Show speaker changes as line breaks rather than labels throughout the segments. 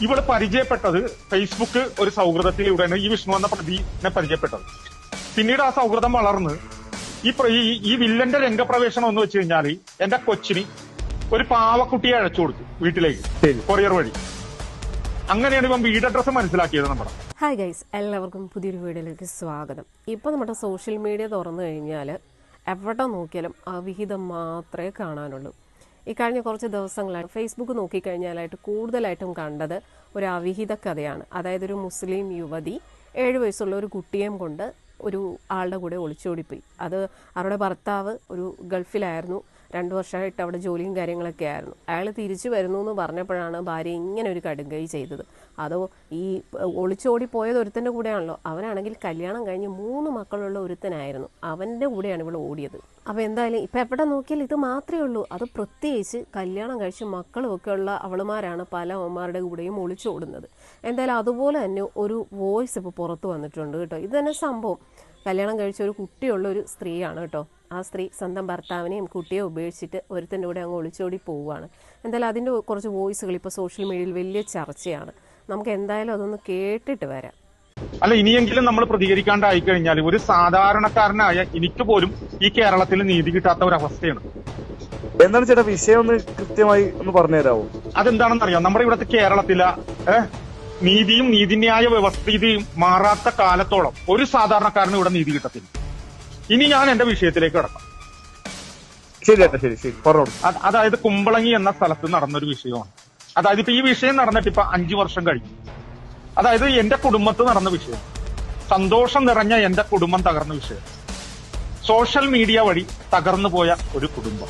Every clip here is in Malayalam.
ഇവള് പരിചയപ്പെട്ടത് ഫേസ്ബുക്ക് ഒരു സൗഹൃദത്തിലൂടെയാണ് ഈ വിഷ്ണു എന്ന പ്രതിനെ പരിചയപ്പെട്ടത്. പിന്നീട് ആ സൗഹൃദം വളർന്ന് ഈ വില്ലന്റെ രംഗപ്രവേശനം എന്ന് വെച്ച് കഴിഞ്ഞാൽ എന്റെ കൊച്ചിന് ഒരു പാവക്കുട്ടിയെ അയച്ചു കൊടുത്തു വീട്ടിലേക്ക് കൊറിയർ വഴി. അങ്ങനെയാണ് ഇവൻ വീട് അഡ്രസ് മനസ്സിലാക്കിയത് നമ്മുടെ.
ഹായ് ഗൈസ്, എല്ലാവർക്കും പുതിയൊരു വീഡിയോയിലേക്ക് സ്വാഗതം. ഇപ്പോൾ നമ്മുടെ സോഷ്യൽ മീഡിയ തുറന്നു കഴിഞ്ഞാൽ എവിടെ നോക്കിയാലും അവിഹിതം മാത്രമേ കാണാനുള്ളൂ. ഈ കഴിഞ്ഞ കുറച്ച് ദിവസങ്ങളായി ഫേസ്ബുക്ക് നോക്കിക്കഴിഞ്ഞാലായിട്ട് കൂടുതലായിട്ടും കണ്ടത് ഒരു അവിഹിത കഥയാണ്. അതായത് ഒരു മുസ്ലിം യുവതി 7 വയസ്സുള്ള ഒരു കുട്ടിയെയും കൊണ്ട് ഒരു ആളുടെ കൂടെ ഒളിച്ചോടിപ്പോയി. അത് അവരുടെ ഭർത്താവ് ഒരു ഗൾഫിലായിരുന്നു, 2 വർഷമായിട്ട് അവിടെ ജോലിയും കാര്യങ്ങളൊക്കെ ആയിരുന്നു. അയാൾ തിരിച്ചു വരുന്നു എന്ന് പറഞ്ഞപ്പോഴാണ് ഭാര്യ ഇങ്ങനെ ഒരു കടുങ്കൈ ചെയ്തത്. അതോ ഈ ഒളിച്ചോടി പോയത് ഒരുത്തൻ്റെ കൂടെയാണല്ലോ. അവനാണെങ്കിൽ കല്യാണം കഴിഞ്ഞ് 3 മക്കളുള്ള ഒരുത്തനായിരുന്നു, അവൻ്റെ കൂടെയാണ് ഇവിടെ ഓടിയത്. അപ്പോൾ എന്തായാലും ഇപ്പം എവിടെ നോക്കിയാൽ ഇത് മാത്രമേ ഉള്ളൂ. അത് പ്രത്യേകിച്ച് കല്യാണം കഴിച്ച് മക്കളും ഒക്കെ ഉള്ള അവളുമാരാണ് പല അവന്മാരുടെ കൂടെയും ഒളിച്ചോടുന്നത്. എന്തായാലും അതുപോലെ തന്നെ ഒരു വോയിസ് ഇപ്പോൾ പുറത്ത് വന്നിട്ടുണ്ട് കേട്ടോ. ഇത് തന്നെ സംഭവം കല്യാണം കഴിച്ച ഒരു കുട്ടിയുള്ള ഒരു സ്ത്രീയാണ് കേട്ടോ. ആ സ്ത്രീ സ്വന്തം ഭർത്താവിനെയും കുട്ടിയെ ഉപേക്ഷിച്ചിട്ട് ഒരുത്തൻ്റെ കൂടെ അങ്ങ് ഒളിച്ചോടി പോവുകയാണ്. എന്തായാലും അതിൻ്റെ കുറച്ച് വോയിസുകൾ ഇപ്പോൾ സോഷ്യൽ മീഡിയയിൽ വലിയ ചർച്ചയാണ്. നമുക്ക് എന്തായാലും അതൊന്ന് കേട്ടിട്ട് വരാം.
അല്ല, ഇനിയെങ്കിലും നമ്മൾ പ്രതികരിക്കാണ്ടായി കഴിഞ്ഞാൽ ഒരു സാധാരണക്കാരനായ എനിക്ക് പോലും ഈ കേരളത്തിൽ നീതി കിട്ടാത്ത ഒരു അവസ്ഥയാണ്.
എന്താണ് ചേട്ടാ വിഷയം ഒന്ന് കൃത്യമായി ഒന്ന് പറഞ്ഞുതരാമോ?
അതെന്താണെന്ന് അറിയാം. നമ്മുടെ ഇവിടുത്തെ കേരളത്തിലെ നീതിയും നീതിന്യായ വ്യവസ്ഥിതിയും മാറാത്ത കാലത്തോളം ഒരു സാധാരണക്കാരനും ഇവിടെ നീതി കിട്ടത്തില്ല. ഇനി ഞാൻ എന്റെ വിഷയത്തിലേക്ക് കടക്കാം.
ശരി പറഞ്ഞു.
അതായത് കുമ്പളങ്ങി എന്ന സ്ഥലത്ത് നടന്നൊരു വിഷയമാണ്. അതായത് ഇപ്പൊ ഈ വിഷയം നടന്നിട്ട് ഇപ്പൊ 5 വർഷം കഴിഞ്ഞു. അതായത് എന്റെ കുടുംബത്ത് നടന്ന വിഷയം, സന്തോഷം നിറഞ്ഞ എന്റെ കുടുംബം തകർന്ന വിഷയം, സോഷ്യൽ മീഡിയ വഴി തകർന്നു പോയ ഒരു കുടുംബം.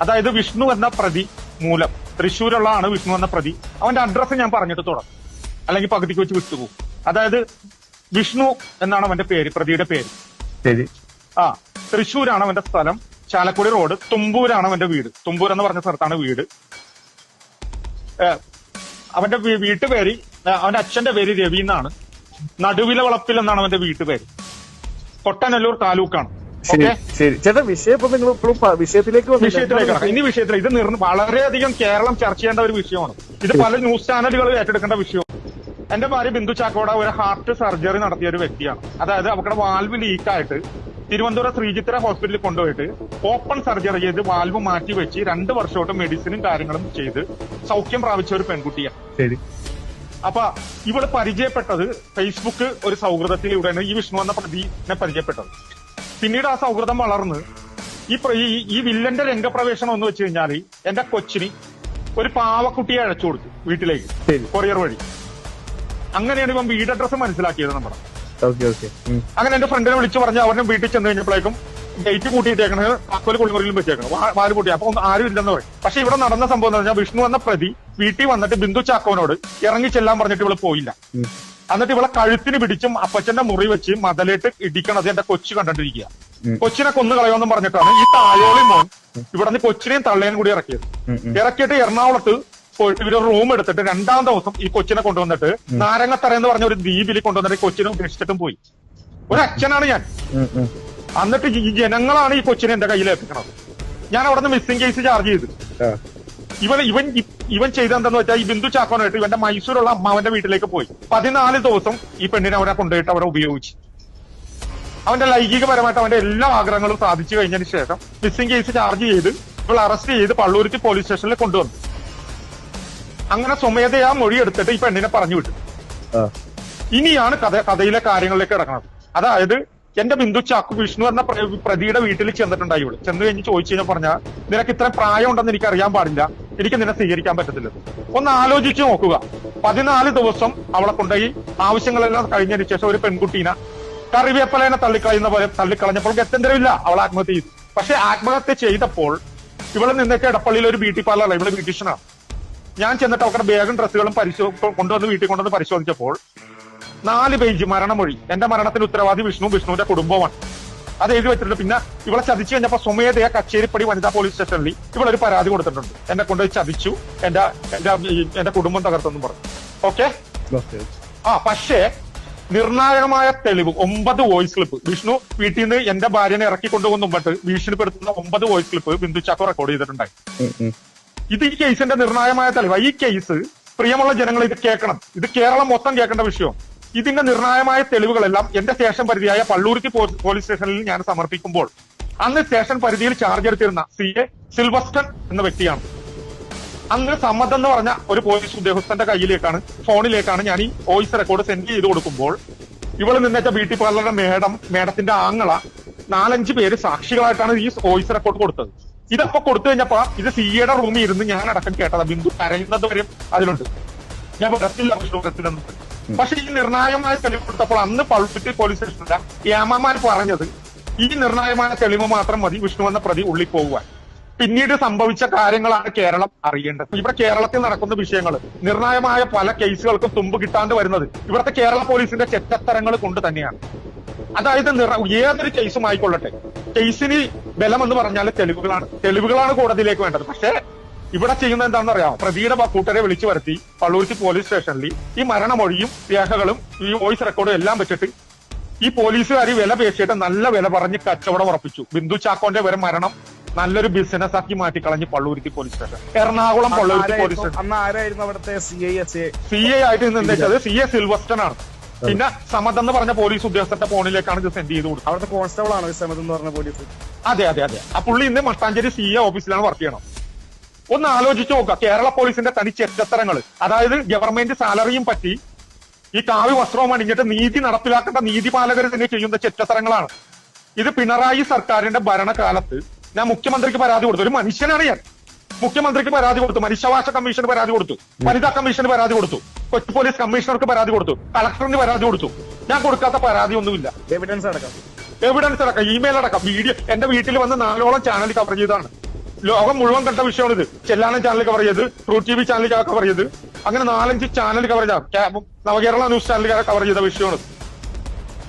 അതായത് വിഷ്ണു എന്ന പ്രതി മൂലം, തൃശ്ശൂരുള്ള ആണ് വിഷ്ണു എന്ന പ്രതി. അവന്റെ അഡ്രസ്സ് ഞാൻ പറഞ്ഞിട്ട് തുടങ്ങും, അല്ലെങ്കിൽ പകുതിക്ക് വെച്ച് വിട്ടുപോകും. അതായത് വിഷ്ണു എന്നാണ് അവന്റെ പേര്, പ്രതിയുടെ പേര്. തൃശ്ശൂരാണ് അവന്റെ സ്ഥലം, ചാലക്കുടി റോഡ്, തുമ്പൂരാണ് അവന്റെ വീട്. തുമ്പൂർ എന്ന് പറഞ്ഞ സ്ഥലത്താണ് വീട്. അവന്റെ വീട്ടുപേര്, അവന്റെ അച്ഛന്റെ പേര് രവി എന്നാണ്. നടുവില വളപ്പിൽ എന്നാണ് അവന്റെ വീട്ടുപേര്. കൊട്ടനല്ലൂർ താലൂക്കാണ്. വിഷയത്തിലേക്ക് ഇനി വിഷയത്തിലേക്ക് ഇത് വളരെയധികം കേരളം ചർച്ച ചെയ്യേണ്ട ഒരു വിഷയമാണ്. ഇത് പല ന്യൂസ് ചാനലുകളും ഏറ്റെടുക്കേണ്ട വിഷയമാണ്. എന്റെ ഭാര്യ ബിന്ദു ചാക്കോട ഒരു ഹാർട്ട് സർജറി നടത്തിയ ഒരു വ്യക്തിയാണ്. അതായത് അവരുടെ വാൽവ് ലീക്കായിട്ട് തിരുവനന്തപുരം ശ്രീചിത്ര ഹോസ്പിറ്റലിൽ കൊണ്ടുപോയിട്ട് ഓപ്പൺ സർജറി ചെയ്ത് വാൽവ് മാറ്റി വെച്ച് 2 വർഷമായിട്ട് മെഡിസിനും കാര്യങ്ങളും ചെയ്ത് സൗഖ്യം പ്രാപിച്ച ഒരു പെൺകുട്ടിയാണ്. അപ്പൊ ഇവള് പരിചയപ്പെട്ടത് ഫേസ്ബുക്ക് ഒരു സൗഹൃദത്തിലൂടെയാണ് ഈ വിഷ്ണു എന്ന പ്രതിനെ പരിചയപ്പെട്ടത്. പിന്നീട് ആ സൗഹൃദം വളർന്ന് ഈ വില്ലന്റെ രംഗപ്രവേശനം എന്ന് വെച്ച് കഴിഞ്ഞാൽ എന്റെ കൊച്ചിന് ഒരു പാവക്കുട്ടിയെ അയച്ചു കൊടുത്തു വീട്ടിലേക്ക് കൊറിയർ വഴി. അങ്ങനെയാണ് ഇവൻ വീട് അഡ്രസ് മനസ്സിലാക്കിയത് നമ്മുടെ. അങ്ങനെ എന്റെ ഫ്രണ്ടിനെ വിളിച്ചു പറഞ്ഞ് അവരുടെ വീട്ടിൽ ചെന്ന് കഴിഞ്ഞപ്പോഴേക്കും ഗേറ്റ് കൂട്ടിയിട്ടേക്കണത്, താക്കോല് കുളിമുറിയിലും വെച്ചേക്കണം, വാല് കൂട്ടി. അപ്പൊ ആരും ഇല്ലെന്ന് പറയും. പക്ഷെ ഇവിടെ നടന്ന സംഭവം എന്ന് പറഞ്ഞാൽ വിഷ്ണു എന്ന പ്രതി വീട്ടിൽ വന്നിട്ട് ബിന്ദു ചാക്കോനോട് ഇറങ്ങി ചെല്ലാൻ പറഞ്ഞിട്ട് ഇവള് പോയില്ല. എന്നിട്ട് ഇവളെ കഴുത്തിന് പിടിച്ചും അപ്പച്ചന്റെ മുറി വെച്ച് മതലേട്ട് ഇടിക്കണത് എന്റെ കൊച്ചു കണ്ടിട്ടിരിക്കുക. കൊച്ചിനെ കൊന്നു കളയോന്നും പറഞ്ഞിട്ടാണ് ഈ തായോളി മോൻ ഇവിടെ നിന്ന് കൊച്ചിനെയും തള്ളേനും കൂടി ഇറക്കിയിട്ട് എറണാകുളത്ത് പോയിട്ട് ഇവര് റൂം എടുത്തിട്ട് 2ാം ദിവസം ഈ കൊച്ചിനെ കൊണ്ടുവന്നിട്ട് നാരങ്ങത്തറ എന്ന് പറഞ്ഞ ഒരു ദ്വീപിൽ കൊണ്ടുവന്നിട്ട് കൊച്ചിനെ ഉപേക്ഷിച്ചിട്ടും പോയി. ഒരു അച്ഛനാണ് ഞാൻ. എന്നിട്ട് ഈ ജനങ്ങളാണ് ഈ കൊച്ചിനെ എന്റെ കയ്യിൽ ഏൽപ്പിക്കണത്. ഞാൻ അവിടെ നിന്ന് മിസ്സിംഗ് കേസ് ചാർജ് ചെയ്തു. ഇവൻ ചെയ്തെന്താന്ന് വെച്ചാൽ ഈ ബിന്ദു ചാക്കോനായിട്ട് ഇവന്റെ മൈസൂരുള്ള അമ്മാവന്റെ വീട്ടിലേക്ക് പോയി 14 ദിവസം ഈ പെണ്ണിനെ അവരെ കൊണ്ടുപോയിട്ട് അവരെ ഉപയോഗിച്ചു. അവന്റെ ലൈംഗികപരമായിട്ട് അവന്റെ എല്ലാ ആഗ്രഹങ്ങളും സാധിച്ചു കഴിഞ്ഞതിന് ശേഷം മിസ്സിംഗ് കേസ് ചാർജ് ചെയ്ത് ഇവൾ അറസ്റ്റ് ചെയ്ത് പള്ളൂരുത്തി പോലീസ് സ്റ്റേഷനിൽ കൊണ്ടുവന്നു. അങ്ങനെ സ്വമേധയാ മൊഴി എടുത്തിട്ട് ഈ പെണ്ണിനെ പറഞ്ഞു വിട്ടു. ഇനിയാണ് കഥയിലെ കാര്യങ്ങളിലേക്ക് കിടക്കുന്നത്. അതായത് എന്റെ ബിന്ദു ചാക്കോ വിഷ്ണു എന്ന പ്രതിയുടെ വീട്ടിൽ ചെന്നിട്ടുണ്ടായി. ഇവിടെ ചെന്ന് കഴിഞ്ഞ് ചോദിച്ചു കഴിഞ്ഞാൽ പറഞ്ഞാൽ നിനക്ക് ഇത്ര പ്രായം ഉണ്ടെന്ന് എനിക്ക് അറിയാൻ പാടില്ല, എനിക്ക് നിന്നെ സ്വീകരിക്കാൻ പറ്റത്തില്ല. ഒന്ന് ആലോചിച്ച് നോക്കുക. 14 ദിവസം അവളെ കൊണ്ടുപോയി ആവശ്യങ്ങളെല്ലാം കഴിഞ്ഞതിന് ശേഷം ഒരു പെൺകുട്ടീനെ കറിവേപ്പലേനെ തള്ളിക്കളയുന്ന പോലെ തള്ളിക്കളഞ്ഞപ്പോൾ ഗത്യന്തരമില്ല, അവൾ ആത്മഹത്യ ചെയ്തു. പക്ഷെ ആത്മഹത്യ ചെയ്തപ്പോൾ ഇവളെ നിന്നൊക്കെ എടപ്പള്ളിയിൽ ഒരു ബ്യൂട്ടി പാർലർ, ഇവള് ബ്യൂട്ടീഷ്യനാണ്. ഞാൻ ചെന്നിട്ട് അവരുടെ ബാഗും ഡ്രസ്സുകളും കൊണ്ടുവന്ന് വീട്ടിൽ കൊണ്ടുവന്ന് പരിശോധിച്ചപ്പോൾ 4 പേജ് മരണമൊഴി. എന്റെ മരണത്തിന് ഉത്തരവാദി വിഷ്ണുവിന്റെ കുടുംബമാണ്. അത് എഴുതി വെച്ചിട്ടുണ്ട്. പിന്നെ ഇവളെ ചതിച്ചു കഴിഞ്ഞപ്പോ സ്വമേധയാ കച്ചേരിപ്പടി വനിതാ പോലീസ് സ്റ്റേഷനിൽ ഇവളൊരു പരാതി കൊടുത്തിട്ടുണ്ട്. എന്നെ കൊണ്ടുപോയി ചതിച്ചു, എന്റെ കുടുംബം തകർത്തെന്നും പറഞ്ഞു. ഓക്കെ. പക്ഷേ നിർണായകമായ തെളിവ് 9 വോയിസ് ക്ലിപ്പ് വിഷ്ണു വീട്ടിൽ നിന്ന് എന്റെ ഭാര്യനെ ഇറക്കിക്കൊണ്ടുപോകുന്ന മുമ്പിട്ട് ഭീഷണിപ്പെടുത്തുന്ന 9 voice clip Bindu Chacko record ചെയ്തിട്ടുണ്ടായി. ഇത് ഈ കേസിന്റെ നിർണായകമായ തെളിവ്. ഈ കേസ് പ്രിയമുള്ള ജനങ്ങൾ ഇത് കേൾക്കണം. ഇത് കേരളം മൊത്തം കേൾക്കേണ്ട വിഷയം. ഇതിന്റെ നിർണായകമായ തെളിവുകളെല്ലാം എന്റെ സ്റ്റേഷൻ പരിധിയായ പള്ളൂരുത്തി പോലീസ് സ്റ്റേഷനിൽ ഞാൻ സമർപ്പിക്കുമ്പോൾ അന്ന് സ്റ്റേഷൻ പരിധിയിൽ ചാർജ് എടുത്തിരുന്ന CA സിൽവസ്റ്റൺ എന്ന വ്യക്തിയാണ്. അന്ന് സമ്മതം എന്ന് പറഞ്ഞ ഒരു പോലീസ് ഉദ്യോഗസ്ഥന്റെ കയ്യിലേക്കാണ്, ഫോണിലേക്കാണ് ഞാൻ ഈ വോയിസ് റെക്കോർഡ് സെൻഡ് ചെയ്ത് കൊടുക്കുമ്പോൾ ഇവള് നിന്നേച്ച ബ്യൂട്ടി പാർലറുടെ മേഡത്തിന്റെ ആങ്ങള 4-5 പേര് സാക്ഷികളായിട്ടാണ് ഈ വോയിസ് റെക്കോർഡ് കൊടുത്തത്. ഇതൊക്കെ കൊടുത്തു കഴിഞ്ഞപ്പോ ഇത് CAയുടെ റൂമിൽ ഇരുന്ന് ഞാൻ അടക്കം കേട്ടതാ. ബിന്ദു കരയുന്നത് വരെ അതിലുണ്ട്. ഞാൻ വരത്തില്ല വിഷ്ണുവരത്തിലെന്ന്. പക്ഷെ ഈ നിർണായകമായ തെളിവ് കൊടുത്തപ്പോൾ അന്ന് പള്ളുരുത്തി പോലീസ് സ്റ്റേഷനിലെ ഏമാമാർ പറഞ്ഞത് ഈ നിർണായകമായ തെളിവ് മാത്രം മതി വിഷ്ണു എന്ന പ്രതി ഉള്ളിൽ പോകുവാൻ. പിന്നീട് സംഭവിച്ച കാര്യങ്ങളാണ് കേരളം അറിയേണ്ടത്. ഇവിടെ കേരളത്തിൽ നടക്കുന്ന വിഷയങ്ങൾ, നിർണായകമായ പല കേസുകൾക്കും തുമ്പ് കിട്ടാണ്ട് വരുന്നത് ഇവിടുത്തെ കേരള പോലീസിന്റെ ചെറ്റത്തരങ്ങൾ കൊണ്ട് തന്നെയാണ്. അതായത് ഏതൊരു കേസും ആയിക്കൊള്ളട്ടെ, കേസിന് ബലം എന്ന് പറഞ്ഞാൽ തെളിവുകളാണ് കോടതിയിലേക്ക് വേണ്ടത്. പക്ഷേ ഇവിടെ ചെയ്യുന്നത് എന്താണെന്ന് അറിയാം, പ്രതിയുടെ കൂട്ടരെ വിളിച്ചു വരുത്തി പള്ളൂരുത്തി പോലീസ് സ്റ്റേഷനിൽ ഈ മരണമൊഴിയും രേഖകളും ഈ വോയിസ് റെക്കോർഡും എല്ലാം വെച്ചിട്ട് ഈ പോലീസുകാർ വില പേശിയിട്ട് നല്ല വില പറഞ്ഞ് കച്ചവടം ഉറപ്പിച്ചു. ബിന്ദു ചാക്കോന്റെ വരെ മരണം നല്ലൊരു ബിസിനസ് ആക്കി മാറ്റിക്കളഞ്ഞ് Palluruthy police station. Ernakulam Palluruthy police station
അന്ന് ആരായിരുന്നു അവിടുത്തെ
CA ആയിട്ട് നിന്നേച്ചത് CA സിൽവസ്റ്റൺ ആണ്. പിന്നെ സമദ് എന്ന് പറഞ്ഞ പോലീസ് ഉദ്യോഗസ്ഥന്റെ ഫോണിലേക്കാണ് ഇത് സെൻഡ് ചെയ്ത് കൊടുത്തത്.
അവിടുത്തെ കോൺസ്റ്റബിൾ ആണ് സമദ് എന്ന് പറഞ്ഞ പോലീസ്.
അതെ. ആ പുള്ളി ഇന്ന് മട്ടാഞ്ചേരി CA ഓഫീസിലാണ് വർക്ക് ചെയ്യണം. ഒന്ന് ആലോചിച്ച് നോക്കുക, കേരള പോലീസിന്റെ തനി ചെറ്റത്തരങ്ങൾ. അതായത് ഗവൺമെന്റ് സാലറിയും പറ്റി ഈ കാവ്യ വസ്ത്രവും അണിഞ്ഞിട്ട് നീതി നടപ്പിലാക്കേണ്ട നീതിപാലകർ തന്നെ ചെയ്യുന്ന ചെറ്റത്തരങ്ങളാണ്. ഇത് പിണറായി സർക്കാരിന്റെ ഭരണകാലത്ത് ഞാൻ മുഖ്യമന്ത്രിക്ക് പരാതി കൊടുത്തു. ഒരു മനുഷ്യനാണ് ഞാൻ. മുഖ്യമന്ത്രിക്ക് പരാതി കൊടുത്തു, മനുഷ്യാവകാശ കമ്മീഷന് പരാതി കൊടുത്തു, വനിതാ കമ്മീഷന് പരാതി കൊടുത്തു, കൊച്ചി പോലീസ് കമ്മീഷണർക്ക് പരാതി കൊടുത്തു, കളക്ടറിന് പരാതി കൊടുത്തു. ഞാൻ കൊടുക്കാത്ത പരാതി ഒന്നുമില്ല.
എവിഡൻസ് അടക്കം
ഇമെയിൽ അടക്കം എന്റെ വീട്ടിൽ വന്ന് 4ഓളം ചാനൽ കവർ ചെയ്താണ്. ലോകം മുഴുവൻ കണ്ട വിഷയമാണ് ഇത്. ചെല്ലാനം ചാനൽ കവർ ചെയ്ത്, ട്രൂ TV ചാനൽ കവർ ചെയ്ത്, അങ്ങനെ 4-5 ചാനൽ കവർ ചെയ്ത, നവകേരള ന്യൂസ് ചാനൽ കവർ ചെയ്ത വിഷയമാണ്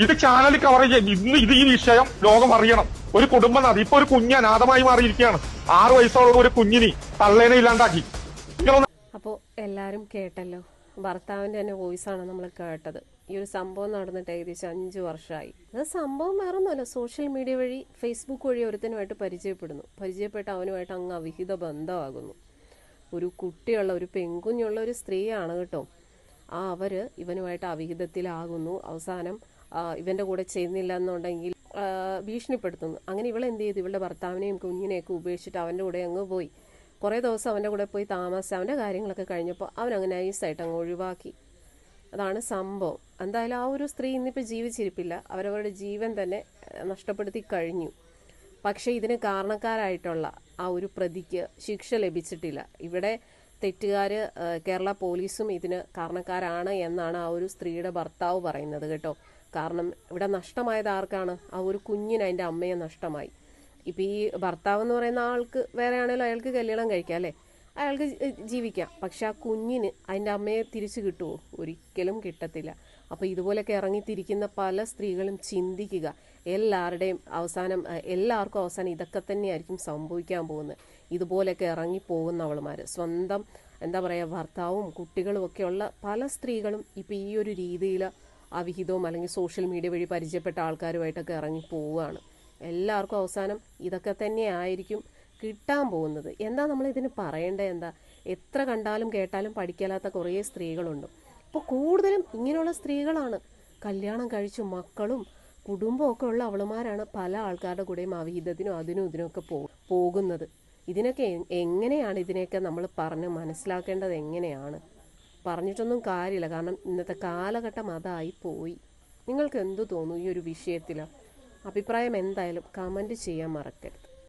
ഇത്. ചാനൽ കവർ ഇന്ന് ഈ വിഷയം ലോകം അറിയണം. ഒരു കുടുംബം ഇപ്പൊ ഒരു കുഞ്ഞ് അനാഥമായി മാറിയിരിക്കുകയാണ്. 6 വയസ്സുള്ള ഒരു കുഞ്ഞിനെ തള്ളേനെ ഇല്ലാണ്ടാക്കി.
അപ്പോൾ എല്ലാവരും കേട്ടല്ലോ, ഭർത്താവിൻ്റെ തന്നെ വോയിസാണ് നമ്മൾ കേട്ടത്. ഈ ഒരു സംഭവം നടന്നിട്ട് ഏകദേശം 5 വർഷമായി. അത് സംഭവം വേറൊന്നുമല്ല, സോഷ്യൽ മീഡിയ വഴി ഫേസ്ബുക്ക് വഴി ഒരുത്തനുമായിട്ട് പരിചയപ്പെട്ട് അവനുമായിട്ട് അങ്ങ് അവിഹിത ബന്ധമാകുന്നു. ഒരു കുട്ടിയുള്ള, ഒരു പെൺകുഞ്ഞുള്ള ഒരു സ്ത്രീയാണ് കേട്ടോ. അവർ ഇവനുമായിട്ട് അവിഹിതത്തിലാകുന്നു. അവസാനം ഇവൻ്റെ കൂടെ ചെയ്യുന്നില്ല എന്നുണ്ടെങ്കിൽ ഭീഷണിപ്പെടുത്തുന്നു. അങ്ങനെ ഇവളെന്ത് ചെയ്തു, ഇവളുടെ ഭർത്താവിനെയും കുഞ്ഞിനെയൊക്കെ ഉപേക്ഷിച്ചിട്ട് അവൻ്റെ കൂടെ അങ്ങ് പോയി. കുറേ ദിവസം അവൻ്റെ കൂടെ പോയി താമസിച്ച് അവൻ്റെ കാര്യങ്ങളൊക്കെ കഴിഞ്ഞപ്പോൾ അവനങ്ങ് നൈസായിട്ട് അങ്ങ് ഒഴിവാക്കി. അതാണ് സംഭവം. എന്തായാലും ആ ഒരു സ്ത്രീ ഇന്നിപ്പോൾ ജീവിച്ചിരിപ്പില്ല. അവരവരുടെ ജീവൻ തന്നെ നഷ്ടപ്പെടുത്തി കഴിഞ്ഞു. പക്ഷേ ഇതിന് കാരണക്കാരായിട്ടുള്ള ആ ഒരു പ്രതിക്ക് ശിക്ഷ ലഭിച്ചിട്ടില്ല. ഇവിടെ തെറ്റുകാർ കേരള പോലീസും ഇതിന് കാരണക്കാരാണ് എന്നാണ് ആ ഒരു സ്ത്രീയുടെ ഭർത്താവ് പറയുന്നത് കേട്ടോ. കാരണം ഇവിടെ നഷ്ടമായത് ആർക്കാണ്? ആ ഒരു കുഞ്ഞിന് അതിൻ്റെ അമ്മയെ നഷ്ടമായി. ഇപ്പം ഈ ഭർത്താവ് എന്ന് പറയുന്ന ആൾക്ക് വേറെ ആണെങ്കിലും അയാൾക്ക് കല്യാണം കഴിക്കാം അല്ലേ, അയാൾക്ക് ജീവിക്കാം. പക്ഷെ ആ കുഞ്ഞിന് അതിൻ്റെ അമ്മയെ തിരിച്ചു കിട്ടുമോ? ഒരിക്കലും കിട്ടത്തില്ല. അപ്പോൾ ഇതുപോലെയൊക്കെ ഇറങ്ങിത്തിരിക്കുന്ന പല സ്ത്രീകളും ചിന്തിക്കുക, എല്ലാവർക്കും അവസാനം ഇതൊക്കെ തന്നെയായിരിക്കും സംഭവിക്കാൻ പോകുന്നത്. ഇതുപോലെയൊക്കെ ഇറങ്ങിപ്പോകുന്നവളുമാർ സ്വന്തം എന്താ പറയുക, ഭർത്താവും കുട്ടികളും ഒക്കെയുള്ള പല സ്ത്രീകളും ഇപ്പോൾ ഈ ഒരു രീതിയിൽ അവിഹിതവും അല്ലെങ്കിൽ സോഷ്യൽ മീഡിയ വഴി പരിചയപ്പെട്ട ആൾക്കാരുമായിട്ടൊക്കെ ഇറങ്ങി പോവുകയാണ്. എല്ലാവർക്കും അവസാനം ഇതൊക്കെ തന്നെ ആയിരിക്കും കിട്ടാൻ പോകുന്നത്. എന്താ നമ്മളിതിന് പറയേണ്ടത്? എന്താ, എത്ര കണ്ടാലും കേട്ടാലും പഠിക്കാത്ത കുറേ സ്ത്രീകളുണ്ട്. ഇപ്പോൾ കൂടുതലും ഇങ്ങനെയുള്ള സ്ത്രീകളാണ് കല്യാണം കഴിച്ചു മക്കളും കുടുംബവും ഒക്കെ ഉള്ള അവളുമാരാണ് പല ആൾക്കാരുടെ കൂടെയും അവിഹിതത്തിനും അതിനും ഇതിനൊക്കെ പോകുന്നത്. ഇതിനൊക്കെ എങ്ങനെയാണ് ഇതിനെയൊക്കെ നമ്മൾ പറഞ്ഞ് മനസ്സിലാക്കേണ്ടത്? എങ്ങനെയാണ് പറഞ്ഞിട്ടൊന്നും കാര്യമില്ല. കാരണം ഇന്നത്തെ കാലഘട്ടം അതായി പോയി. നിങ്ങൾക്ക് എന്തു തോന്നുന്നു ഈ ഒരു വിഷയത്തിൽ? അഭിപ്രായം എന്തായാലും കമൻറ്റ് ചെയ്യാൻ മറക്കരുത്.